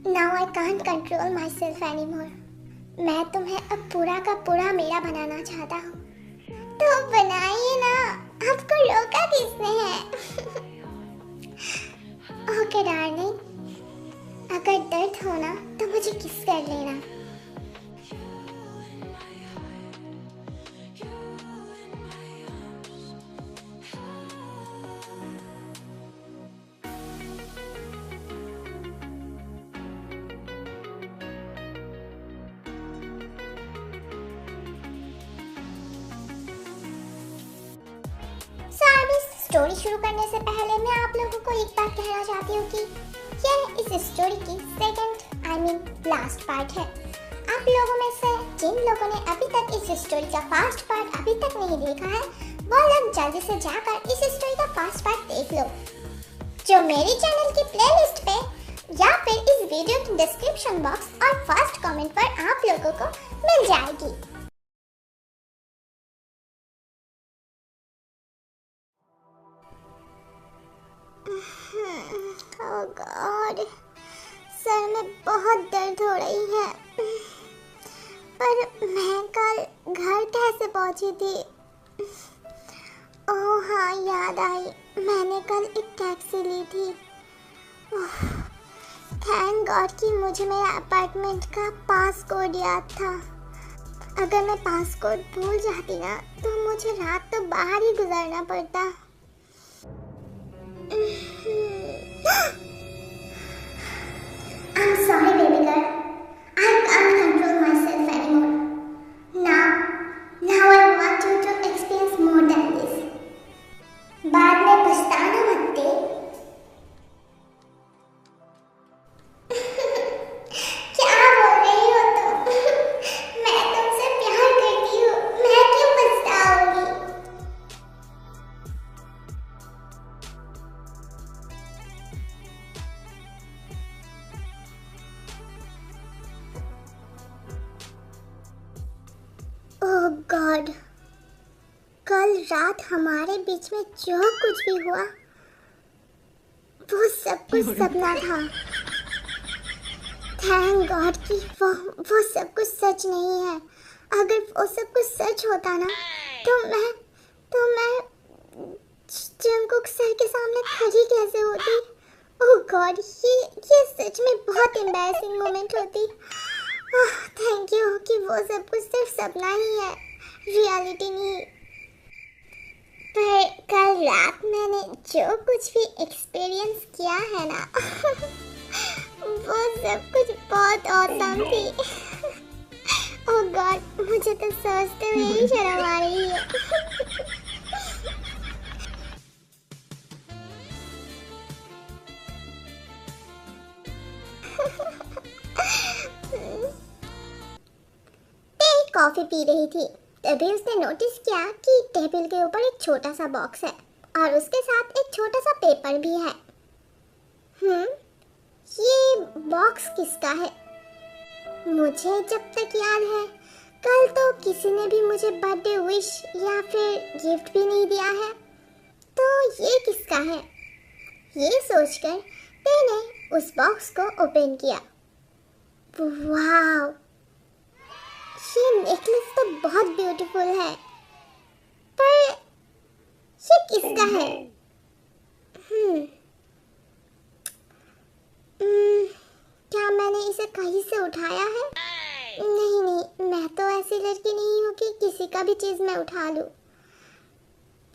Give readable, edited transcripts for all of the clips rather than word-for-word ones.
Now I can't control myself anymore. मैं तुम्हें अब पूरा का पूरा मेरा बनाना चाहता हूँ। तो बनाइए ना, आपको रोका किसने है? ओके डार्लिंग, अगर दर्द हो ना तो मुझे किस कर लेना। स्टोरी शुरू करने से पहले मैं आप लोगों को एक बात कहना चाहती हूँ कि यह इस स्टोरी की सेकंड लास्ट पार्ट है। आप लोगों में से जिन लोगों ने अभी तक इस स्टोरी का फर्स्ट पार्ट अभी तक नहीं देखा है, वो लोग जल्दी से जाकर इस स्टोरी का फर्स्ट पार्ट देख लो, जो मेरे चैनल की प्लेलिस्ट पे या फिर इस वीडियो के डिस्क्रिप्शन बॉक्स और फर्स्ट कमेंट पर आप लोगों को मिल जाएगी। Oh God, सर में बहुत दर्द हो रही है। पर मैं कल घर कैसे पहुंची थी? ओह हाँ, याद आई, मैंने कल एक टैक्सी ली थी। थैंक गॉड कि मुझे मेरा अपार्टमेंट का पास कोड याद था। अगर मैं पास कोड भूल जाती ना तो मुझे रात तो बाहर ही गुजारना पड़ता। I'm sorry, baby girl. I can't control myself anymore. Now I want you to experience more than this. बाद में पछताना मत दे। क्या बोल रही हो तुम? मैं तुमसे प्यार करती हूँ, मैं क्यों पछताऊंगी? ओह गॉड, कल रात हमारे बीच में जो कुछ भी हुआ वो सब कुछ सपना था। थैंक गॉड कि वो सब कुछ सच नहीं है। अगर वो सब कुछ सच होता ना तो मैं जंगकुक सर के सामने खड़ी कैसे होती? ओह गॉड, ये सच में बहुत एम्बैरेसिंग मोमेंट होती। थैंक यू कि वो सब कुछ सिर्फ सपना ही है, रियलिटी नहीं। पर कल रात मैंने जो कुछ भी एक्सपीरियंस किया है ना वो सब कुछ बहुत ऑसम थी। ओह गॉड, मुझे तो सोचते हुए ही शर्म आ रही है। कॉफी पी रही थी, तभी उसने नोटिस किया कि टेबल के ऊपर एक छोटा सा बॉक्स है और उसके साथ एक छोटा सा पेपर भी है। ये बॉक्स किसका है? मुझे जब तक याद है कल तो किसी ने भी मुझे बर्थडे विश या फिर गिफ्ट भी नहीं दिया है, तो ये किसका है? ये सोचकर मैंने उस बॉक्स को ओपन किया। वाव, ये नेकलेस तो बहुत ब्यूटीफुल है, पर ये किसका है? क्या मैंने इसे कहीं से उठाया है? नहीं, मैं तो ऐसी लड़की नहीं हूँ कि किसी का भी चीज मैं उठा लूँ।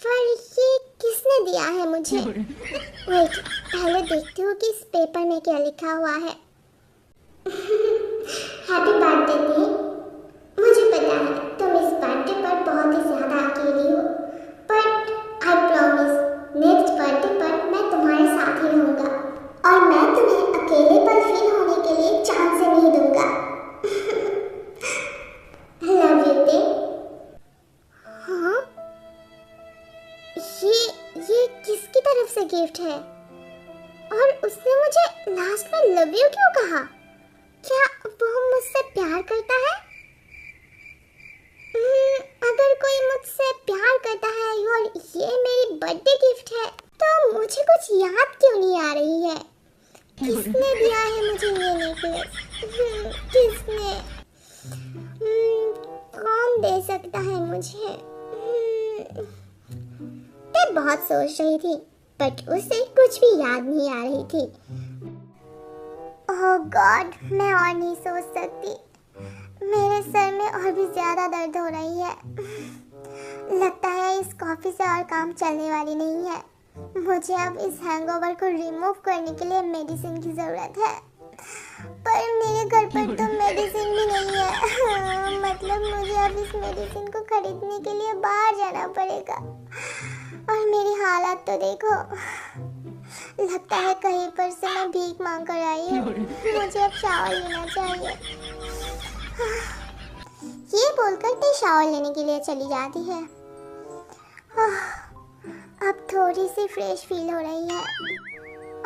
पर ये किसने दिया है मुझे? वेट, पहले देखती हूँ कि इस पेपर में क्या लिखा हुआ है। हैप्पी बर्थडे दी। मुझे पता है तुम इस बर्थडे पर बहुत ही ज्यादा अकेली हो, but I promise next birthday पर मैं तुम्हारे साथ ही रहूंगा और मैं तुम्हें अकेले पर फील होने के लिए चांस नहीं दूंगा। लव यू ते। हाँ, ये किसकी तरफ से गिफ्ट है? और उसने मुझे लास्ट में लव यू क्यों कहा? क्या वो मुझसे प्यार करता है? अगर कोई मुझसे प्यार करता है और ये मेरी बर्थडे गिफ्ट है तो मुझे कुछ याद क्यों नहीं आ रही है? किसने दिया है मुझे ये नेकलेस? किसने? कौन दे सकता है मुझे? मैं बहुत सोच रही थी बट उसे कुछ भी याद नहीं आ रही थी। ओह गॉड, मैं और नहीं सोच सकती। मेरे सर में और भी ज्यादा दर्द हो रही है। लगता है इस कॉफी से और काम चलने वाली नहीं है। मुझे अब इस हैंगओवर को रिमूव करने के लिए मेडिसिन की जरूरत है, पर मेरे घर पर तो मेडिसिन भी नहीं है। मतलब मुझे अब इस मेडिसिन को खरीदने के लिए बाहर जाना पड़ेगा। और मेरी हालत तो देखो, लगता है कहीं पर से मैं भीख मांग कर आई हूँ। मुझे अब शावर लेना चाहिए। ये बोलकर ते शावर लेने के लिए चली जाती है। अब थोड़ी सी फ्रेश फील हो रही है।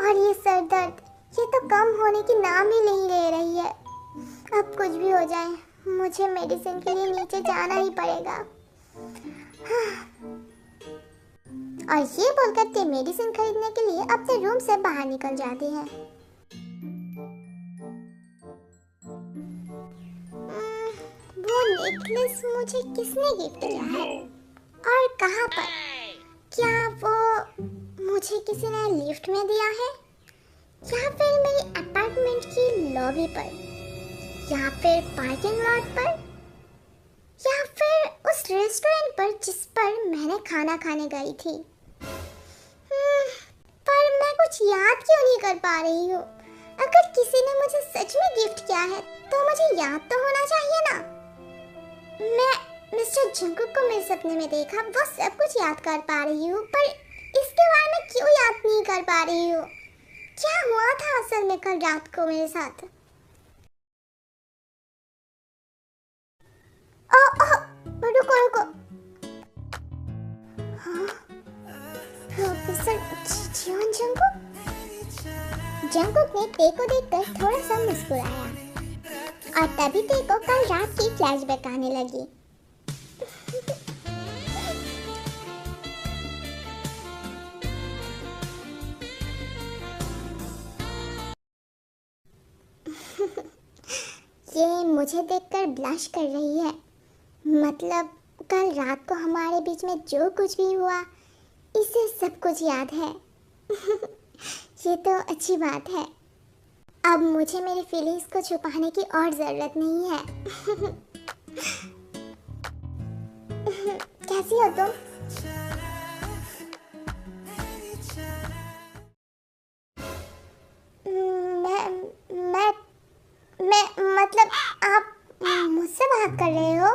और ये सर दर्द, ये तो कम होने की नाम ही नहीं ले रही है। अब कुछ भी हो जाए, मुझे मेडिसिन के लिए नीचे जाना ही पड़ेगा। और ये बोलकर ते मेडिसिन खरीदने के लिए अपने रूम से बाहर निकल जाती है। वो नेकलेस मुझे किसने गिफ्ट किया है और कहाँ पर? क्या वो मुझे किसी ने लिफ्ट में दिया है, या फिर मेरी अपार्टमेंट की लॉबी पर, या फिर पार्किंग लॉट पर, या फिर उस रेस्टोरेंट पर जिस पर मैंने खाना खाने गई थी। पर मैं कुछ याद क्यों नहीं कर पा रही हूँ? अगर किसी ने मुझे सच में गिफ्ट किया है तो मुझे याद तो होना चाहिए ना। मैं मिस्टर जंगकुक को मेरे सपने में देखा, वो सब कुछ याद कर पा रही हूँ, पर इसके बारे में क्यों याद नहीं कर पा रही हूँ? क्या हुआ था असल में कल रात को मेरे साथ? रुको रुको। हाँ, प्रोफेसर जियोन जंगकुक। जंगकुक ने ते को देखकर थोड़ा सा मुस्कुराया और तभी ते को कल रात की फ्लैशबैक आने लगी। ये मुझे देखकर ब्लश कर रही है। मतलब कल रात को हमारे बीच में जो कुछ भी हुआ, इसे सब कुछ याद है। ये तो अच्छी बात है। अब मुझे मेरी फीलिंग्स को छुपाने की और जरूरत नहीं है। कैसी हो तुम? मैं मतलब आप मुझसे बात कर रहे हो?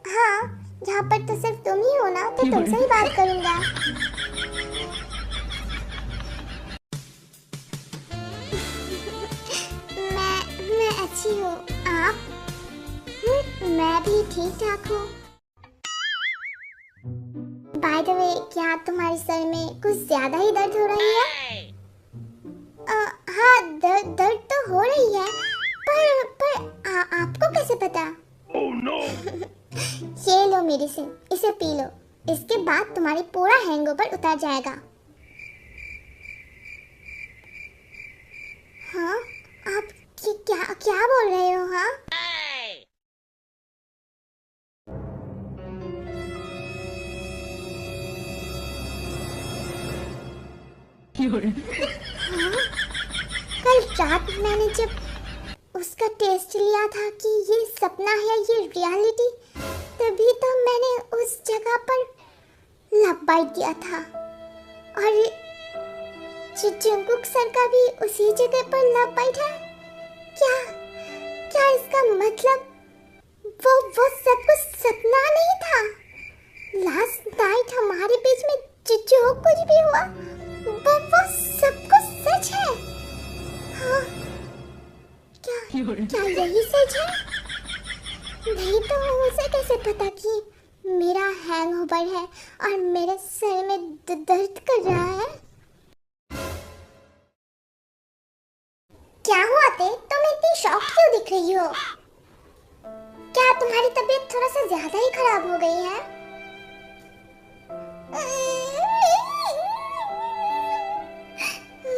हाँ, यहाँ पर तो सिर्फ तुम ही हो ना, तो तुमसे ही बात करूँगा। मैं अच्छी हूँ, आप? मैं भी ठीक ठाक हूँ। बाय द वे, क्या तुम्हारे सर में कुछ ज्यादा ही दर्द हो रही है? हाँ, दर्द तो हो रही है, पर आपको कैसे पता? Oh, no. ये लो मेडिसिन, इसे पी लो। इसके बाद तुम्हारी पूरा हैंगओवर उतर जाएगा। हाँ, आप क्या बोल रहे हो? हाँ, कल रात मैंने जब उसका टेस्ट लिया था कि ये सपना है ये रियलिटी, तभी तो मैंने उस जगह पर लव बाइट दिया था। और जंगकुक सर का भी उसी जगह पर लव बाइट है। क्या इसका मतलब वो सब कुछ सपना नहीं था? लास्ट नाइट हमारे बीच में जो कुछ भी हुआ, वो सब कुछ सच है। हाँ, क्या यही सच है? नहीं तो उसे कैसे पता कि मेरा हैंगओवर है और मेरे सर में दर्द कर रहा है? क्या हुआ ते? तुम इतनी शॉक क्यों दिख रही हो? क्या तुम्हारी तबीयत थोड़ा सा ज्यादा ही खराब हो गई है?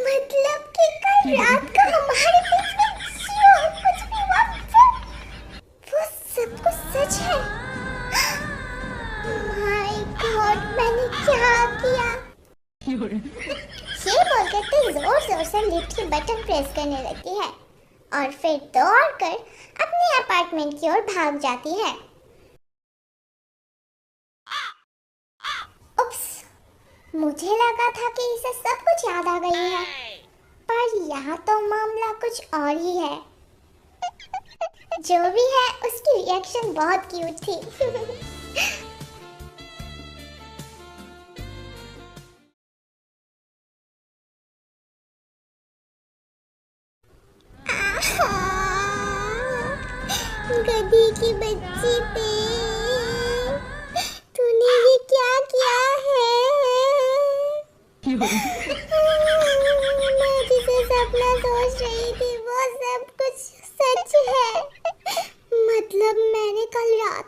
मतलब कि कल रात को हमारे बीच से लिफ्ट की बटन प्रेस करने लगती है और फिर दौड़कर अपने अपार्टमेंट की ओर भाग जाती है। उप्स, मुझे लगा था कि इसे सब कुछ याद आ गई है, पर यहाँ तो मामला कुछ और ही है। जो भी है, उसकी रिएक्शन बहुत क्यूट थी। गधी की बच्ची पे तूने ये क्या किया है? मैं जिसे सपना सोच रही थी वो सब कुछ सच है। मतलब मैंने कल रात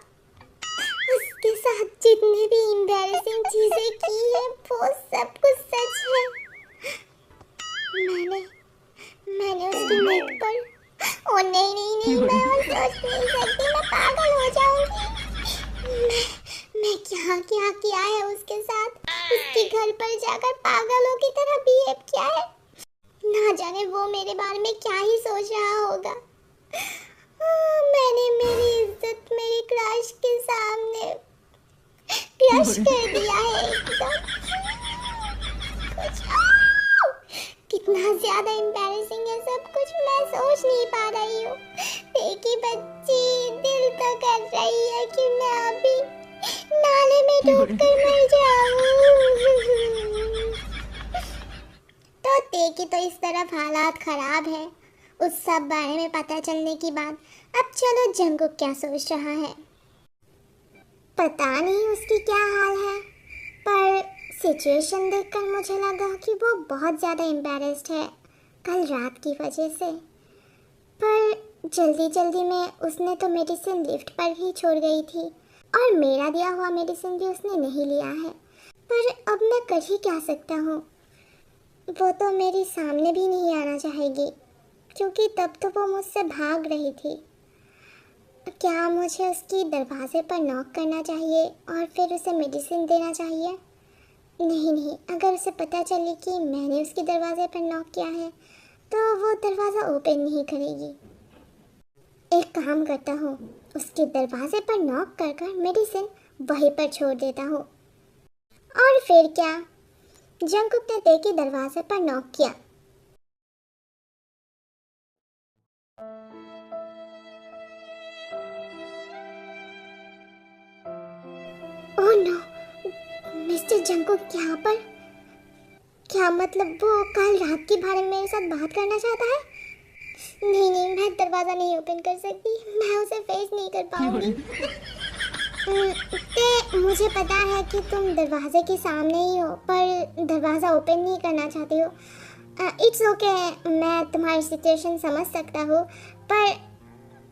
उसके साथ जितनी भी एम्बैरेसिंग चीजें की है वो सब कुछ सच है। मैंने उसकी नेट पर ओ नहीं, मैं और सोच नहीं सकती, मैं पागल हो जाऊंगी। मैं क्या किया है उसके साथ? उसके घर पर जाकर पागलों की तरह बिहेव किया है। ना जाने वो मेरे बारे में क्या ही सोच रहा होगा। मैंने मेरी इज्जत मेरी क्रश के सामने क्रश कर दिया है एकदम। कितना ज्यादा एम्बैरेसिंग है सब कुछ, मैं सोच नहीं पा रही हूँ। देखी बच्ची दिल तो कर रही है कि मैं अभी नाले में डूबकर मर जाऊँ। तो देखी तो इस तरफ हालात खराब है। उस सब बारे में पता चलने की बाद अब चलो जंगकुक क्या सोच रहा है। पता नहीं उसकी क्या हाल है, पर सिचुएशन देखकर मुझे लगा कि वो बहुत ज़्यादा एम्बैरेस्ड है कल रात की वजह से। पर जल्दी में उसने तो मेडिसिन लिफ्ट पर ही छोड़ गई थी और मेरा दिया हुआ मेडिसिन भी उसने नहीं लिया है। पर अब मैं कर ही क्या सकता हूँ? वो तो मेरे सामने भी नहीं आना चाहेगी क्योंकि तब तो वो मुझसे भाग रही थी। क्या मुझे उसकी दरवाजे पर नॉक करना चाहिए और फिर उसे मेडिसिन देना चाहिए? नहीं, अगर उसे पता चले कि मैंने उसके दरवाजे पर नॉक किया है तो वो दरवाज़ा ओपन नहीं करेगी। एक काम करता हूँ, उसके दरवाजे पर नॉक कर मेडिसिन वहीं पर छोड़ देता हूँ। और फिर क्या, जंगकुक ने तेकी दरवाजे पर नॉक किया। ओह नो, मिस्टर जंगकुक यहाँ पर? क्या मतलब वो कल रात के बारे में मेरे साथ बात करना चाहता है? नहीं, मैं दरवाज़ा नहीं ओपन कर सकती, मैं उसे फेस नहीं कर पाऊंगी। मुझे पता है कि तुम दरवाजे के सामने ही हो पर दरवाज़ा ओपन नहीं करना चाहती हो। इट्स ओके, मैं तुम्हारी सिचुएशन समझ सकता हूँ, पर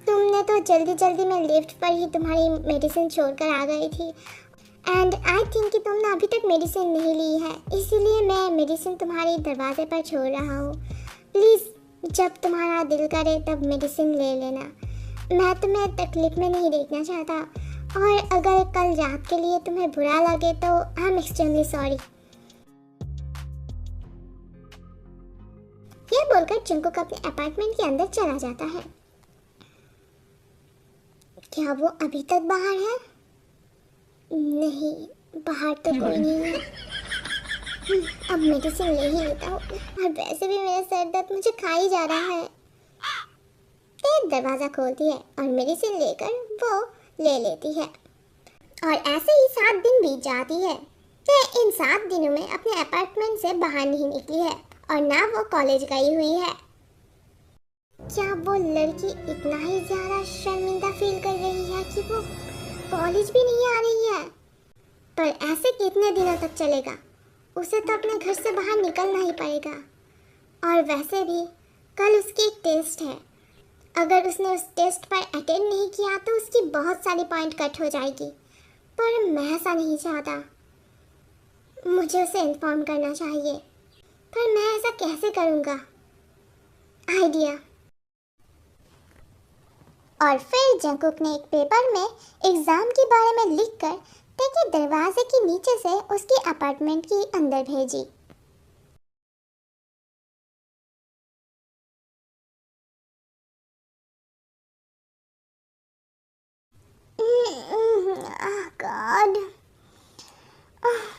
तुमने तो जल्दी में लिफ्ट पर ही तुम्हारी मेडिसिन छोड़कर आ गई थी एंड आई थिंक कि तुमने अभी तक मेडिसिन नहीं ली है, इसीलिए मैं मेडिसिन तुम्हारे दरवाजे पर छोड़ रहा हूँ। प्लीज़ जब तुम्हारा दिल करे तब मेडिसिन ले लेना। मैं तुम्हें तकलीफ में नहीं देखना चाहता और अगर कल रात के लिए तुम्हें बुरा लगे तो आई एम एक्सट्रीमली सॉरी। यह बोलकर जंगकुक अपने अपार्टमेंट के अंदर चला जाता है। क्या वो अभी तक बाहर है? नहीं, बाहर तो कोई नहीं है। अब मेडिसिन ले ही लेता हूँ और वैसे भी मेरा सर दर्द मुझे खा ही जा रहा है। ते दरवाज़ा खोलती है और मेडिसिन लेकर वो ले लेती है और ऐसे ही 7 दिन बीत जाती है। ते इन 7 दिनों में अपने अपार्टमेंट से बाहर नहीं निकली है और ना वो कॉलेज गई हुई है। क्या वो लड़की इतना ही ज़्यादा शर्मिंदा फील कर रही है कि वो कॉलेज भी नहीं आ रही है? पर ऐसे कितने दिनों तक चलेगा? उसे तो अपने घर से बाहर निकलना ही पड़ेगा। और वैसे भी कल उसकी एक टेस्ट है, अगर उसने उस टेस्ट पर अटेंड नहीं किया तो उसकी बहुत सारी पॉइंट कट हो जाएगी। पर मैं ऐसा नहीं चाहता, मुझे उसे इन्फॉर्म करना चाहिए। पर मैं ऐसा कैसे करूँगा? आइडिया। और फिर जंगकुक ने एक पेपर में एग्ज़ाम के बारे में लिखकर तेकी दरवाजे के नीचे से उसके अपार्टमेंट के अंदर भेजी। गॉड,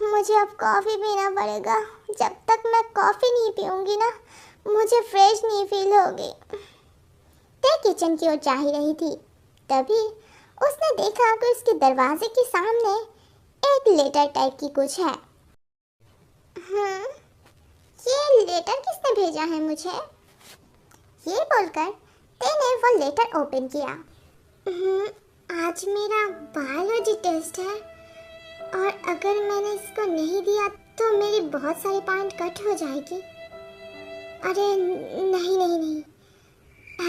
मुझे अब कॉफ़ी पीना पड़ेगा। जब तक मैं कॉफ़ी नहीं पीऊंगी ना, मुझे फ्रेश नहीं फील होगी। ते किचन की ओर जा ही रही थी, तभी उसने देखा कि उसके दरवाजे के सामने एक लेटर टाइप की कुछ है। ये लेटर किसने भेजा है मुझे? ये बोलकर तेने वो लेटर ओपन किया। आज मेरा बायोलॉजी टेस्ट है और अगर मैंने इसको नहीं दिया तो मेरी बहुत सारी पॉइंट कट हो जाएगी। अरे नहीं नहीं नहीं,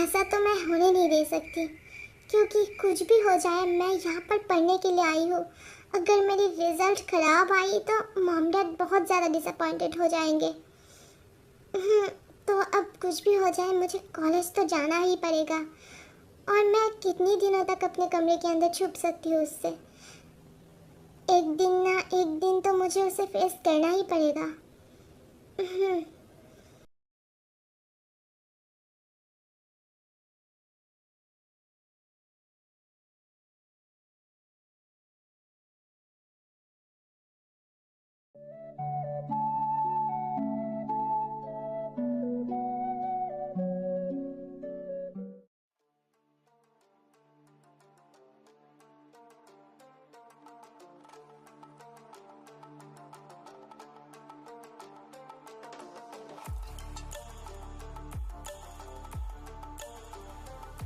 ऐसा तो मैं होने नहीं दे सकती, क्योंकि कुछ भी हो जाए मैं यहाँ पर पढ़ने के लिए आई हूँ। अगर मेरी रिजल्ट खराब आई तो मॉम डैड बहुत ज़्यादा डिसअपॉइंटेड हो जाएंगे। तो अब कुछ भी हो जाए मुझे कॉलेज तो जाना ही पड़ेगा, और मैं कितनी दिनों तक अपने कमरे के अंदर छुप सकती हूँ उससे। एक दिन ना एक दिन तो मुझे उसे फेस करना ही पड़ेगा।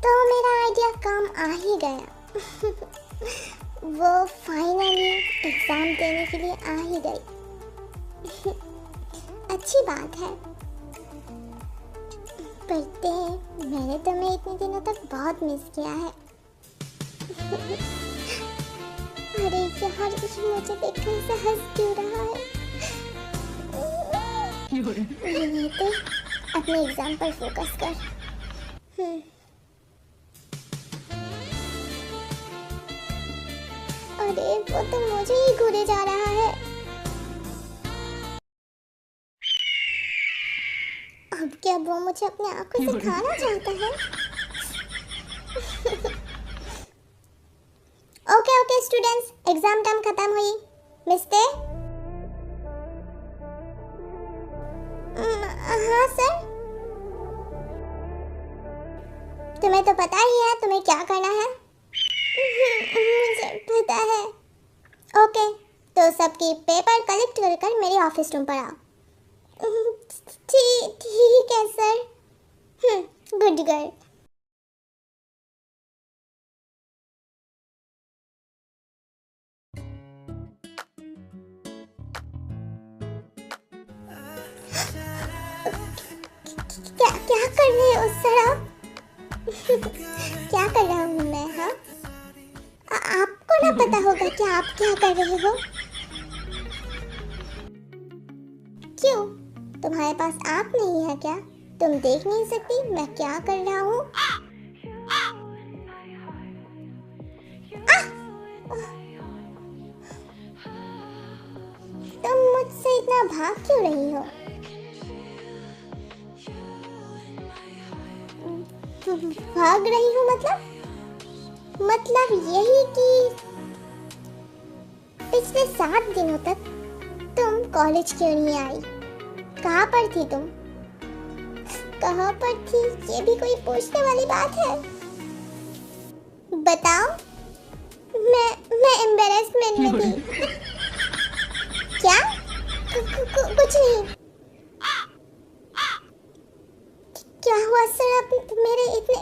तो मेरा आइडिया काम आ ही गया। वो फाइनली एग्जाम देने के लिए आ ही गई। अच्छी बात है। पढ़ते हैं, मैंने तुम्हें इतने दिनों तक बहुत मिस किया है। अरे यार, मुझे देखकर ऐसा हंस क्यों रहा है? नहीं तो अपने एग्जाम पर फोकस कर। अरे वो तो मुझे ही घूरे जा रहा है। अब क्या वो मुझे अपने आंखों से खाना चाहता है? ओके स्टूडेंट्स, एग्जाम टाइम खत्म हुई। मिस्ते? हाँ सर। तुम्हें तो पता ही है तुम्हें क्या करना है। मुझे पता है। ओके, तो सबकी पेपर कलेक्ट कर मेरे ऑफिस रूम पर आओ। ठीक है सर। Good girl. क्या क्या कर रहे हो सर आप? क्या कर रहा हूँ मैं? हाँ, आपको ना पता होगा कि आप क्या कर रहे हो। क्यों, तुम्हारे पास आँख नहीं है क्या? तुम देख नहीं सकती मैं क्या कर रहा हूँ? तुम मुझसे इतना भाग क्यों रही हो? भाग रही हूँ मतलब यही कि पिछले 7 दिनों तक तुम कॉलेज क्यों नहीं आई? कहाँ पर थी तुम? कहाँ पर थी? ये भी कोई पूछने वाली बात है? बताओ। मैं एम्बैरेसमेंट में थी। क्या? कुछ नहीं। क्या हुआ सर, आप मेरे इतने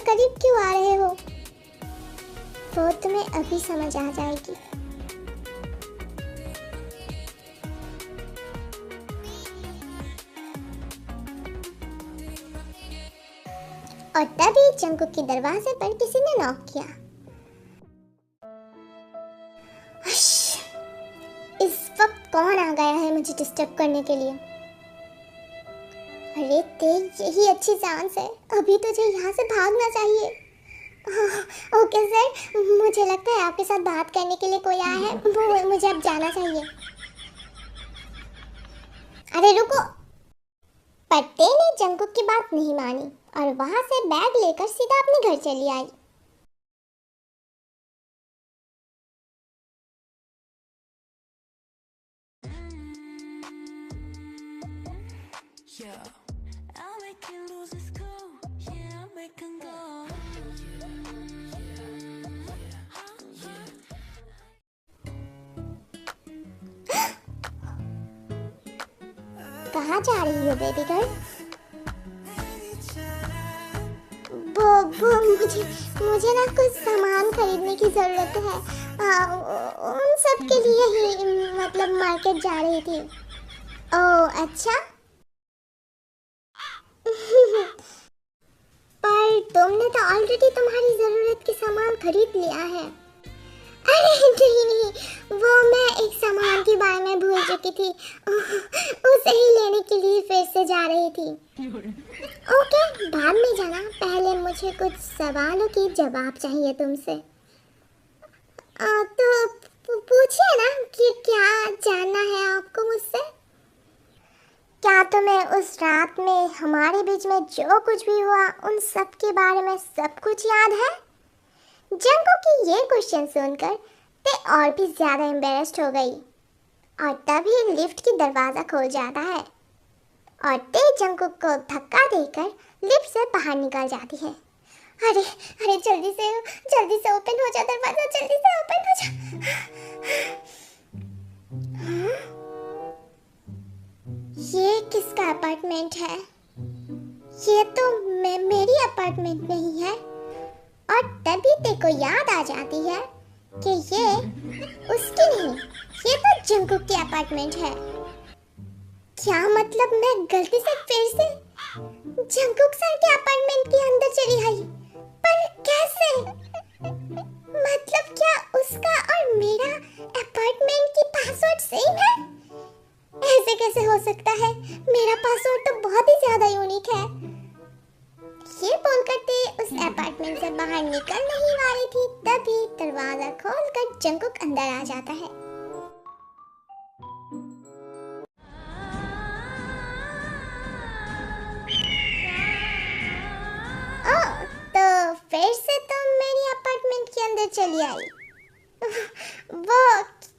करीब क्यों आ रहे हो? वो तुम्हें अभी समझ आ जाएगी। और तभी जंकुक के दरवाजे पर किसी ने नॉक किया। इस वक्त कौन आ गया है मुझे डिस्टर्ब करने के लिए? अरे तेज, यही अच्छी चांस है, अभी तुझे यहाँ से भागना चाहिए। ओके सर, मुझे लगता है आपके साथ बात करने के लिए कोई आया है। मुझे अब जाना चाहिए। अरे रुको। पट्टे ने जंकुक की बात नहीं मानी और वहां से बैग लेकर सीधा अपने घर चली आई। I'll make you lose his cool. Yeah, I'll make him go. कहाँ जा रही हो बेबी गर्ल? वो मुझे ना कुछ सामान खरीदने की जरूरत है। उन सब के लिए ही मतलब मार्केट जा रही थी। ओह अच्छा। पर तुमने तो ऑलरेडी तुम्हारी जरूरत के सामान खरीद लिया है। अरे नहीं, वो मैं एक सामान के बारे में भूल चुकी थी, उसे ही लेने के लिए फिर से जा रही थी। ओके, बाद में जाना, पहले मुझे कुछ सवालों के जवाब चाहिए तुमसे। तो पूछिए ना कि क्या जानना है आपको मुझसे। क्या तुम्हें उस रात में हमारे बीच में जो कुछ भी हुआ उन सब के बारे में सब कुछ याद है? जंगकुक की ये क्वेश्चन सुनकर ते और भी ज्यादा एम्बेरस्ड हो गई और तभी लिफ्ट की दरवाजा खोल जाता है और ते जंगकुक को धक्का देकर लिफ्ट से बाहर निकल जाती है। अरे अरे जल्दी से ओपन हो जा दरवाजा, जल्दी से ओपन हो जा। ये किसका अपार्टमेंट है? ये तो मेरी अपार्टमेंट नहीं है। और तभी तेको याद आ जाती है कि ये उसकी नहीं, ये तो जंगकुक की अपार्टमेंट है। क्या मतलब मैं गलती से फिर से जंगकुक सर के अपार्टमेंट के अंदर चली आई? पर कैसे? मतलब क्या उसका और मेरा अपार्टमेंट की पासवर्ड सेम है? ऐसे कैसे हो सकता है? मेरा पासवर्ड तो बहुत ही ज्यादा यूनिक है। ये बोलकर ते उस अपार्टमेंट से बाहर निकलने ही वाली थी, तभी दरवाजा खोलकर जंगकुक अंदर आ जाता है। ओह, तो फिर से तुम मेरी अपार्टमेंट के अंदर चली आई। वो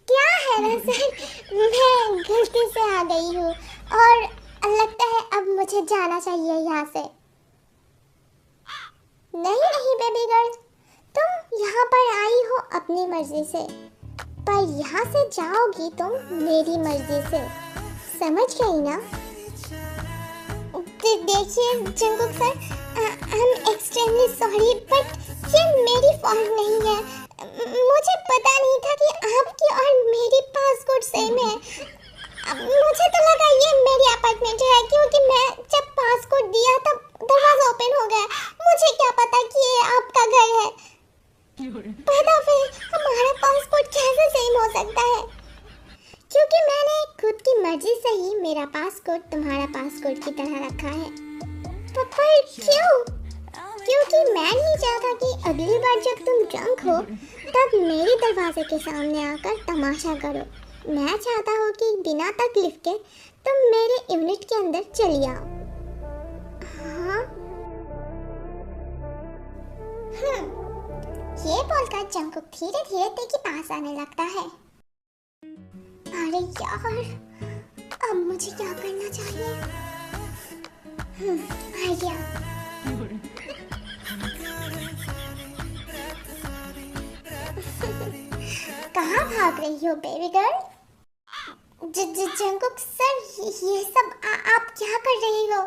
क्या है ना सर, मैं गलती से आ गई हूँ और लगता है अब मुझे जाना चाहिए यहाँ से। नहीं बेबी गर्ल, तुम यहाँ पर आई हो अपनी मर्जी से, पर यहाँ से जाओगी तुम मेरी मर्जी से, समझ गई ना? देखिए Jungkook sir, I am extremely sorry, but ये मेरी फॉल्ट नहीं है। मुझे पता नहीं था कि आपकी और मेरी पासपोर्ट सेम है। मुझे तो लगा ये मेरी अपार्टमेंट है, क्योंकि मैं जब पासपोर्ट दिया तब दरवाजा ओपन हो गया। मुझे क्या पता कि ये आपका घर है। पता फिर हमारा पासपोर्ट कैसे सेम हो सकता है? क्योंकि मैंने खुद की मर्जी से ही मेरा पासपोर्ट तुम्हारा पासपोर्ट की तरह रखा है। पर क्यों? क्योंकि मैं नहीं चाहता कि अगली बार जब तुम ड्रंक हो तब मेरे दरवाजे के सामने आकर तमाशा करो। मैं चाहता हूँ कि बिना तकलीफ के तुम मेरे यूनिट के अंदर चली आओ। हाँ? ये बोलकर जंगकुक धीरे धीरे ते के पास आने लगता है। अरे यार, अब मुझे क्या करना चाहिए? आइडिया। कहाँ भाग रही हो बेबी गर्ल? जंगकुक सर, ये सब आप क्या कर रही हो?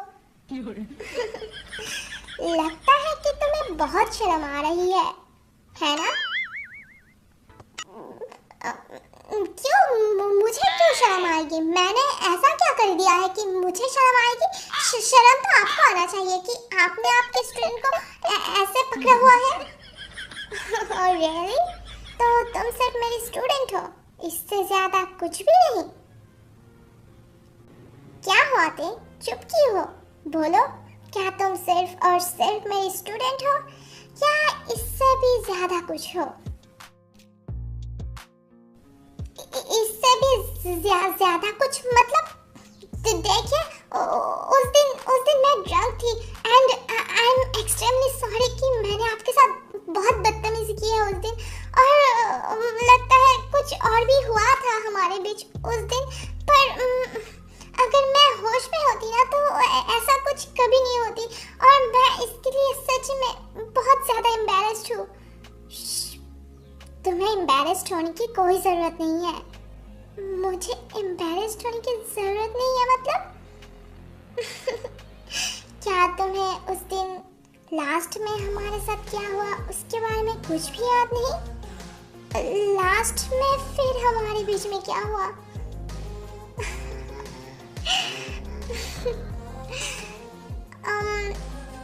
लगता है कि तुम्हें बहुत शर्म आ रही है ना? क्यों? मुझे क्यों शर्म आएगी? मैंने ऐसा क्या कर दिया है कि मुझे शर्म आएगी? शर्म तो आपको आना चाहिए कि आपने आपके स्टूडेंट को ऐसे पकड़ा हुआ है। और रियली? तो तुम सिर्फ मेरी स्टूडेंट हो, इससे ज्यादा कुछ भी नहीं? क्या हुआ ते? चुप क्यों हो? बोलो, क्या तुम सिर्फ और सिर्फ मेरी स्टूडेंट हो या इससे भी ज्यादा कुछ हो? इससे भी ज्यादा कुछ मतलब? देखिए, उस दिन मैं ड्रंक थी and I am extremely sorry कि मैंने आपके साथ बहुत बदतमीजी की है उस दिन, और लगता है कुछ और भी हुआ था हमारे बीच उस दिन। पर अगर मैं होश में होती ना तो ऐसा कुछ कभी जरूरत नहीं है। मुझे एम्बैरेस्ड होने की जरूरत नहीं है मतलब। क्या तुम्हें उस दिन लास्ट में हमारे साथ क्या हुआ उसके बारे में कुछ भी याद नहीं? लास्ट में फिर हमारे बीच में क्या हुआ?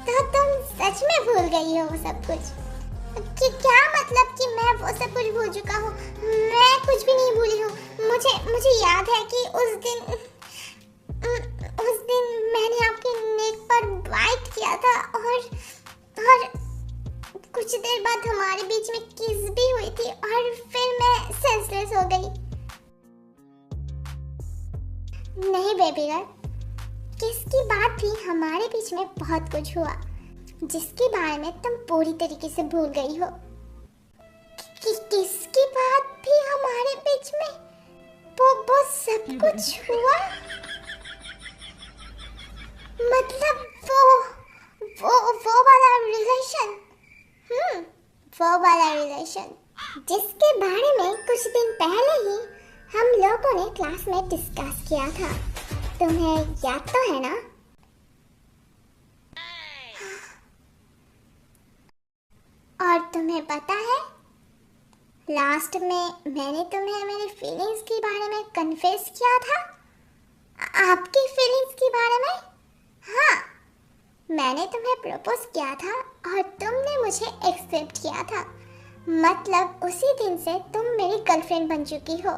तो तुम सच में भूल गई हो वो सब कुछ? कि क्या मतलब कि मैं वो सब कुछ भूल चुका हूँ? मैं कुछ भी नहीं भूली हूँ। मुझे याद है कि उस दिन मैंने आपके नेक पर बाइट किया था और कुछ देर बाद हमारे बीच में किस भी हुई थी और फिर मैं सेंसलेस हो गई। नहीं बेबी गर्ल, किसकी बात थी? हमारे बीच में बहुत कुछ हुआ जिसके बारे में तुम पूरी तरीके से भूल गई हो। किसकी बात भी हमारे बीच में? वो सब कुछ हुआ मतलब वो वाला रिलेशन। वो वाला रिलेशन जिसके बारे में कुछ दिन पहले ही हम लोगों ने क्लास में डिस्कस किया था। तुम्हें याद तो है ना? और तुम्हें पता है लास्ट में मैंने तुम्हें मेरी फीलिंग्स के बारे में कन्फेस किया था। आपकी फीलिंग्स के बारे में? हाँ, मैंने तुम्हें प्रपोज किया था और तुमने मुझे एक्सेप्ट किया था। मतलब उसी दिन से तुम मेरी गर्लफ्रेंड बन चुकी हो।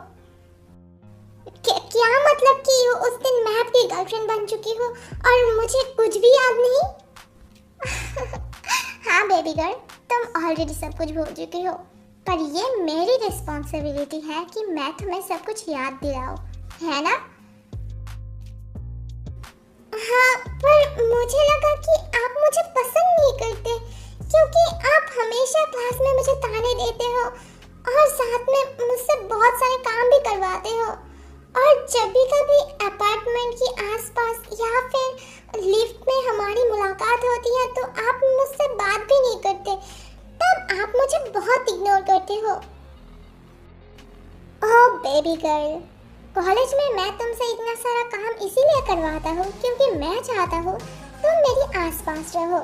क्या मतलब कि उस दिन मैं आपकी गर्लफ्रेंड बन चुकी हूँ और मुझे कुछ भी याद नहीं? हाँ बेबी गर्ल, तुम ऑलरेडी सब कुछ भूल चुकी हो, पर ये मेरी रिस्पॉन्सिबिलिटी है कि मैं तुम्हें सब कुछ याद दिलाऊं, है ना? हाँ, पर मुझे लगा कि आप मुझे पसंद नहीं करते क्योंकि आप हमेशा क्लास में मुझे ताने देते हो और साथ में मुझसे बहुत सारे काम भी करवाते हो। और जब भी कभी अपार्टमेंट के आसपास या फिर लिफ्ट में हमारी मुलाकात होती है तो आप मुझसे बात भी नहीं करते, तब आप मुझे बहुत इग्नोर करते हो। ओह बेबी गर्ल, कॉलेज में मैं तुमसे इतना सारा काम इसीलिए करवाता हूँ क्योंकि मैं चाहता हूँ तुम मेरे आसपास रहो।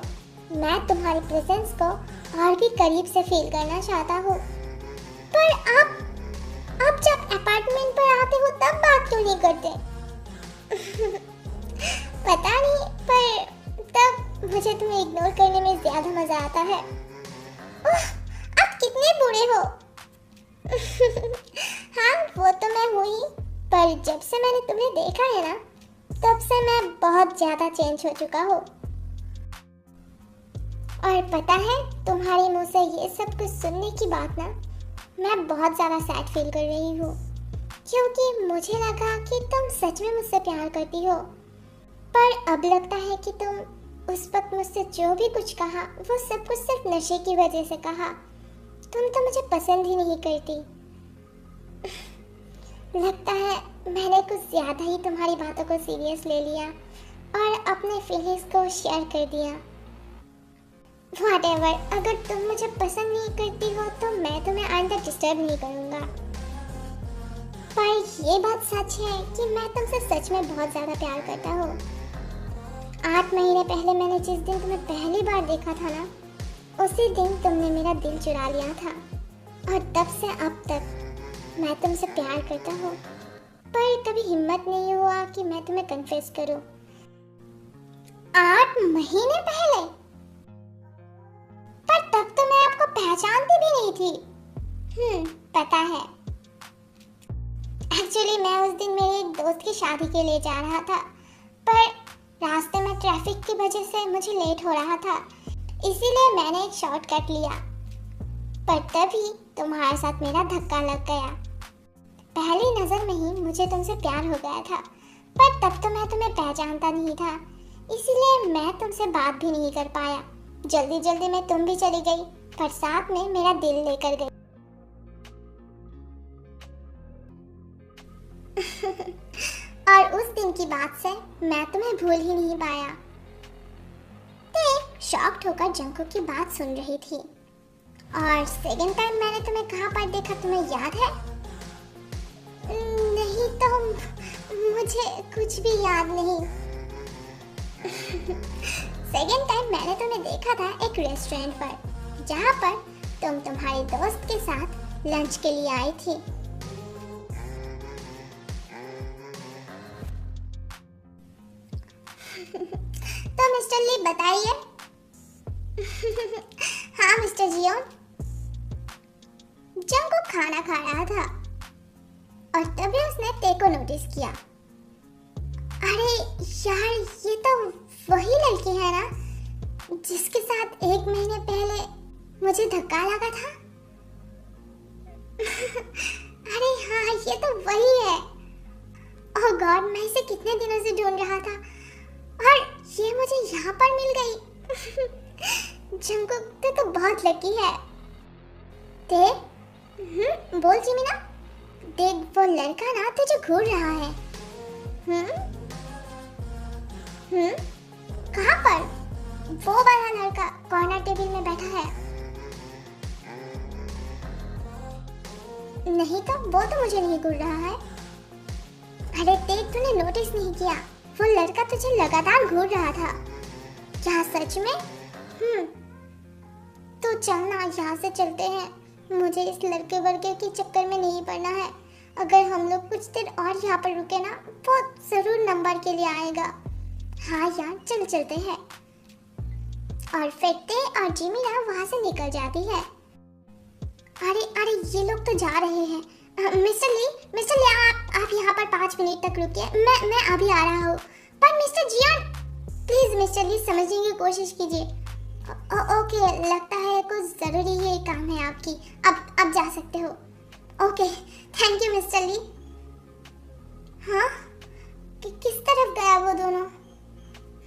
मैं तुम्हारी प्रेजेंस को और भी करीब से फील करना चाहता हूँ। पर आप जब अपार्टमेंट पर आते हो तब बात क्यों नहीं करते? पता नहीं, पर तब मुझे तुम्हें इग्नोर करने में ज्यादा मजा आता है। आप कितने बुरे हो। हाँ, वो तो मैं हुई, पर जब से मैंने तुम्हें देखा है ना तब से मैं बहुत ज्यादा चेंज हो चुका हूँ। और पता है, तुम्हारे मुंह से ये सब कुछ सुनने की बात ना मैं बहुत ज़्यादा सैड फील कर रही हूँ क्योंकि मुझे लगा कि तुम सच में मुझसे प्यार करती हो, पर अब लगता है कि तुम उस वक्त मुझसे जो भी कुछ कहा वो सब कुछ सिर्फ नशे की वजह से कहा। तुम तो मुझे पसंद ही नहीं करती। लगता है मैंने कुछ ज़्यादा ही तुम्हारी बातों को सीरियस ले लिया और अपने फीलिंग्स को शेयर कर दिया। Whatever, अगर तुम मुझे पसंद नहीं करती हो तो मैं तुम्हें आइंदा डिस्टर्ब नहीं करूँगा। पर ये बात सच है कि मैं तुमसे सच में बहुत ज़्यादा प्यार करता हूँ। 8 महीने पहले मैंने जिस दिन तुम्हें पहली बार देखा था ना, उसी दिन तुमने मेरा दिल चुरा लिया था और तब से अब तक मैं तुमसे प्यार करता हूँ, पर कभी हिम्मत नहीं हुआ कि मैं तुम्हें कन्फेस करूँ। 8 महीने पहले? पर तब तो मैं आपको पहचानती भी नहीं थी। पता है। एक्चुअली मैं उस दिन मेरे एक दोस्त की शादी के लिए जा रहा था, पर रास्ते में ट्रैफिक की वजह से मुझे लेट हो रहा था, इसीलिए मैंने एक शॉर्टकट लिया। पर तभी तुम्हारे साथ मेरा धक्का लग गया। पहली नजर में ही मुझे तुमसे प्यार हो गया था, पर तब तो मैं तुम्हें पहचानता नहीं था, इसीलिए मैं तुमसे बात भी नहीं कर पाया। जल्दी जल्दी में तुम भी चली गई, पर साथ में मेरा दिल लेकर गई। और उस दिन की बात से मैं तुम्हें भूल ही नहीं पाया। मैं शॉक्ड होकर जंको की बात सुन रही थी। और सेकंड टाइम मैंने तुम्हें कहाँ पर देखा, तुम्हें याद है? तो मुझे कुछ भी याद नहीं। सेकेंड टाइम मैंने तुम्हें देखा था एक रेस्टोरेंट पर, जहाँ पर तुम तुम्हारे दोस्त के साथ लंच के लिए आई थी। तो मिस्टर ली बताइए। हाँ मिस्टर जियोन। जंगकुक खाना खा रहा था और तभी उसने ते को नोटिस किया। अरे यार, ये तो वही लड़की है ना जिसके साथ 1 महीने पहले मुझे धक्का लगा था। अरे हाँ, ये तो वही है। ओह गॉड, मैं इसे कितने दिनों से ढूंढ रहा था और ये मुझे यहाँ पर मिल गई। जंगकुक तो बहुत लकी है। ते बोल जिमिना, देख वो लड़का ना तुझे घूर रहा है। कहाँ पर? वो वाला लड़का कॉर्नर टेबल में बैठा है। नहीं तो वो तो मुझे नहीं घूर रहा है। अरे देख, तूने नोटिस नहीं किया? वो लड़का तुझे लगातार घूर रहा था। क्या सच में? तो चलना, यहाँ से चलते हैं। मुझे इस लड़के वर्गे के चक्कर में नहीं पड़ना है। अगर हम लोग कुछ देर और यहाँ पर रुके ना, वो जरूर नंबर के लिए आएगा। हाँ यार, चल चलते हैं। और फिर ते और जिमिना वहाँ से निकल जाती है। अरे अरे, ये लोग तो जा रहे हैं। मिस्टर ली आप यहाँ पर 5 मिनट तक रुकिए। मैं अभी आ रहा हूँ। पर मिस्टर जियान, प्लीज मिस्टर ली समझने की कोशिश कीजिए। ओके, लगता है कुछ जरूरी है काम है आपकी। अब जा सकते हो। ओके, थैंक यू मिस्टर ली। हाँ, किस तरफ गया वो दोनों?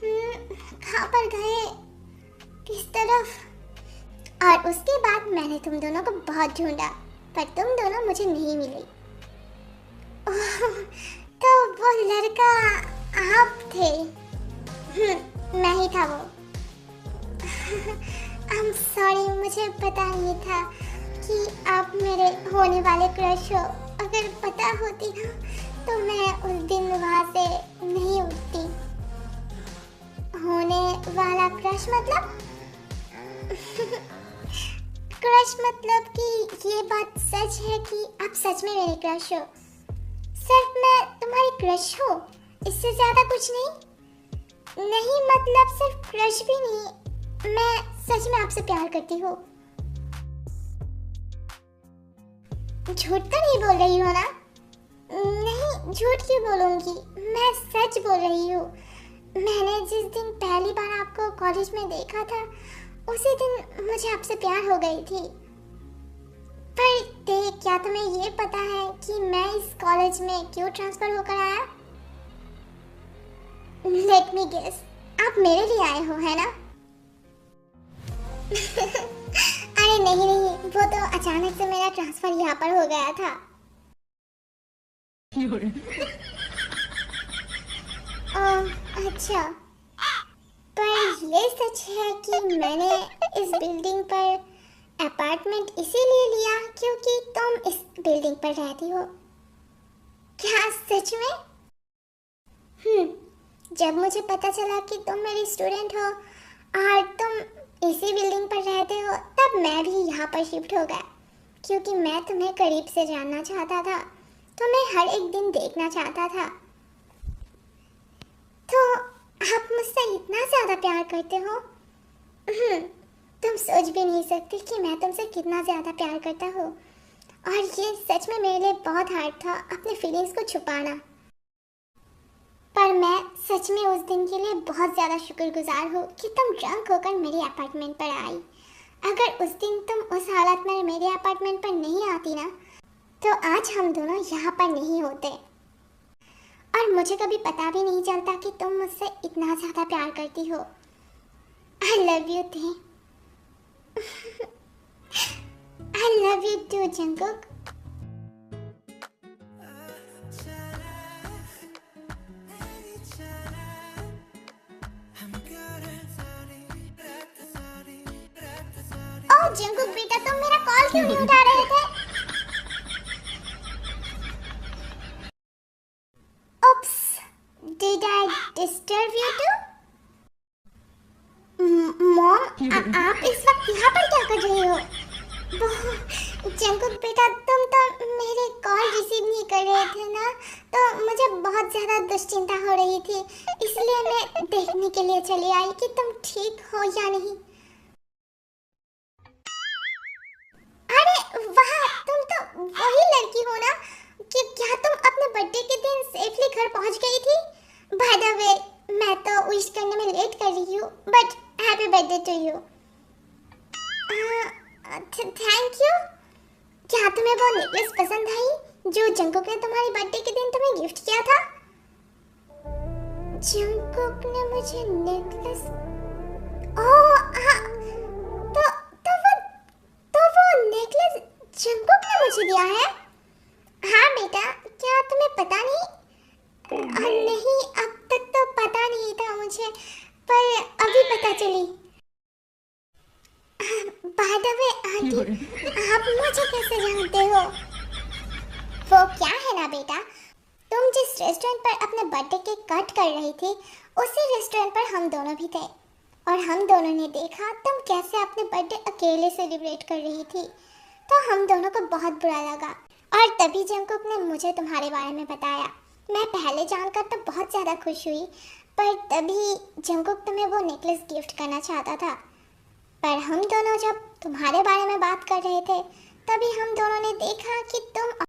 कहाँ पर गए? किस तरफ? और उसके बाद मैंने तुम दोनों को बहुत ढूंढा, पर तुम दोनों मुझे नहीं मिली। तो वो लड़का आप थे? मैं ही था वो। आई एम सॉरी, मुझे पता नहीं था कि आप मेरे होने वाले क्रश हो। अगर पता होती ना तो मैं उस दिन वहाँ से नहीं उठती। होने वाला क्रश मतलब? क्रश मतलब कि ये बात सच है कि आप सच में मेरे क्रश हो? सिर्फ मैं तुम्हारी क्रश हूँ, इससे ज्यादा कुछ नहीं? नहीं मतलब सिर्फ क्रश भी नहीं, मैं सच में आपसे प्यार करती हूँ। झूठ तो नहीं बोल रही हो ना? नहीं, झूठ क्यों बोलूँगी, मैं सच बोल रही हूँ। मैंने जिस दिन पहली बार आपको कॉलेज में देखा था, उसी दिन मुझे आपसे प्यार हो गई थी। पर देख, क्या तुम्हें ये पता है कि मैं इस कॉलेज में क्यों ट्रांसफर होकर आया? लेट मी गेस, आप मेरे लिए आए हो, है ना? अरे नहीं, वो तो अचानक से मेरा ट्रांसफर यहाँ पर हो गया था। अच्छा, पर ये सच है कि मैंने इस बिल्डिंग पर अपार्टमेंट इसीलिए लिया क्योंकि तुम इस बिल्डिंग पर रहती हो। क्या सच में? जब मुझे पता चला कि तुम मेरी स्टूडेंट हो और तुम इसी बिल्डिंग पर रहते हो, तब मैं भी यहाँ पर शिफ्ट हो गया क्योंकि मैं तुम्हें करीब से जानना चाहता था, तुम्हें हर एक दिन देखना चाहता था। तो आप मुझसे इतना ज़्यादा प्यार करते हो? तुम सोच भी नहीं सकते कि मैं तुमसे कितना ज़्यादा प्यार करता हूँ। और ये सच में मेरे लिए बहुत हार्ड था अपने फीलिंग्स को छुपाना। पर मैं सच में उस दिन के लिए बहुत ज़्यादा शुक्रगुजार हूँ कि तुम ड्रंक होकर मेरे अपार्टमेंट पर आई। अगर उस दिन तुम उस हालत में मेरे अपार्टमेंट पर नहीं आती ना, तो आज हम दोनों यहाँ पर नहीं होते। और मुझे कभी पता भी नहीं चलता कि तुम मुझसे इतना ज़्यादा प्यार करती हो। आई लव यू थे। I love you too Jungkook. Oh Jungkook बेटा, तुम मेरा कॉल क्यों नहीं उठा रहे थे? मॉम, आप इस वक्त यहाँ पर क्या कर रही हो? जंकुक बेटा, तुम तो मेरे कॉल रिसीव नहीं कर रहे थे ना, तो मुझे बहुत ज़्यादा दुश्चिंता हो रही थी, इसलिए मैं देखने के लिए चली आई कि तुम ठीक हो या नहीं। अरे वाह, तुम तो वही लड़की हो ना कि क्या तुम अपने बर्थडे के दिन सेफली घर पहुंच गई थी? बाय द वे, मैं तो विश करने में लेट कर रही हूँ, but happy birthday to you. Thank you. क्या तुम्हें वो नेकलेस पसंद आई जो जंकुक ने तुम्हारी बर्थडे के दिन तुम्हें गिफ्ट किया था? जंकुक ने मुझे नेकलेस, ओह हाँ, तो वो नेकलेस जंकुक ने मुझे दिया है? हाँ बेटा, क्या तुम्हें पता नहीं? नहीं, अब तक तो पता नहीं था मुझे, पर अभी पता चली। बाय द वे आंटी, आप मुझे कैसे जानते हो? वो क्या है ना बेटा, तुम जिस रेस्टोरेंट पर अपने बर्थडे केक कट कर रही थी, उसी रेस्टोरेंट पर हम दोनों भी थे, और हम दोनों ने देखा तुम कैसे अपने बर्थडे अकेले सेलिब्रेट कर रही थी, तो हम दोनों को बहुत बुरा लगा, और तभी जंकुक ने मुझे तुम्हारे बारे में बताया। मैं पहले जानकर तो बहुत ज़्यादा खुश हुई, पर तभी जंकुक तुम्हें वो नेकलेस गिफ्ट करना चाहता था, पर हम दोनों जब तुम्हारे बारे में बात कर रहे थे, तभी हम दोनों ने देखा कि तुम